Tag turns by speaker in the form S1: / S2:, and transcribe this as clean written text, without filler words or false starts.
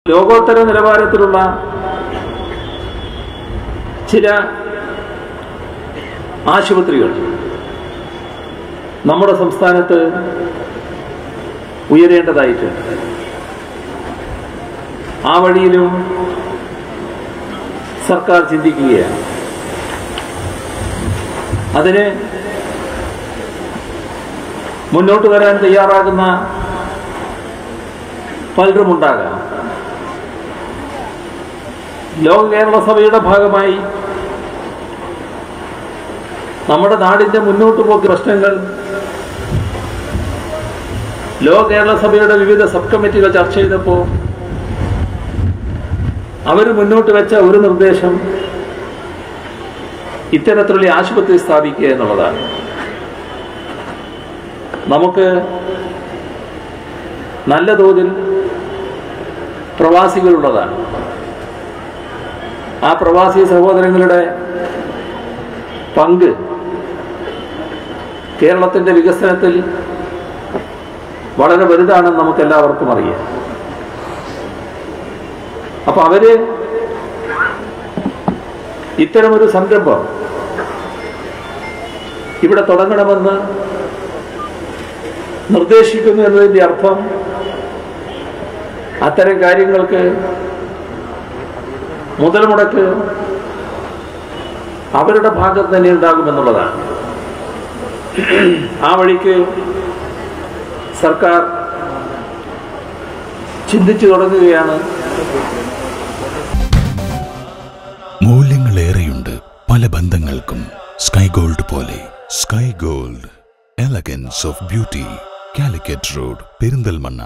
S1: ലോകോത്തര നിലവാരത്തിലുള്ള ചില ആശുപത്രികൾ നമ്മുടെ സംസ്ഥാനത്ത് ഉയരേണ്ടതായിട്ടുണ്ട്. ആ വഴിയിലും സർക്കാർ ചിന്തിക്കുകയാണ്. അതിന് മുന്നോട്ട് വരാൻ തയ്യാറാകുന്ന പലരുമുണ്ടാകാം. ലോക കേരള സഭയുടെ ഭാഗമായി നമ്മുടെ നാടിന്റെ മുന്നോട്ട് പോക്ക് പ്രശ്നങ്ങൾ ലോക കേരള സഭയുടെ വിവിധ സബ് കമ്മിറ്റികൾ ചർച്ച ചെയ്തപ്പോൾ അവർ മുന്നോട്ട് വെച്ച ഒരു നിർദ്ദേശം ഇത്തരത്തിലുള്ള ആശുപത്രി സ്ഥാപിക്കുക എന്നുള്ളതാണ്. നമുക്ക് നല്ല തോതിൽ പ്രവാസികളുള്ളതാണ്. ആ പ്രവാസി സഹോദരങ്ങളുടെ പങ്ക് കേരളത്തിന്റെ വികസനത്തിൽ വളരെ വലുതാണെന്ന് നമുക്ക് എല്ലാവർക്കും അറിയാം. അപ്പൊ അവര് ഇത്തരമൊരു സംരംഭം ഇവിടെ തുടങ്ങണമെന്ന് നിർദ്ദേശിക്കുന്നു എന്നതിന്റെ അർത്ഥം അത്തരം കാര്യങ്ങൾക്ക് മുതൽ മുടക്ക് അവരുടെ ഭാഗത്ത് തന്നെ ഉണ്ടാകുമെന്നുള്ളതാണ്. ആ വഴിക്ക് സർക്കാർ ചിന്തിച്ചു തുടങ്ങുകയാണ്.
S2: മൂല്യങ്ങളേറെയുണ്ട് പല ബന്ധങ്ങൾക്കും. സ്കൈ ഗോൾഡ് പോലെ. Sky gold, elegance of beauty. Calicut road, Perinthalmanna.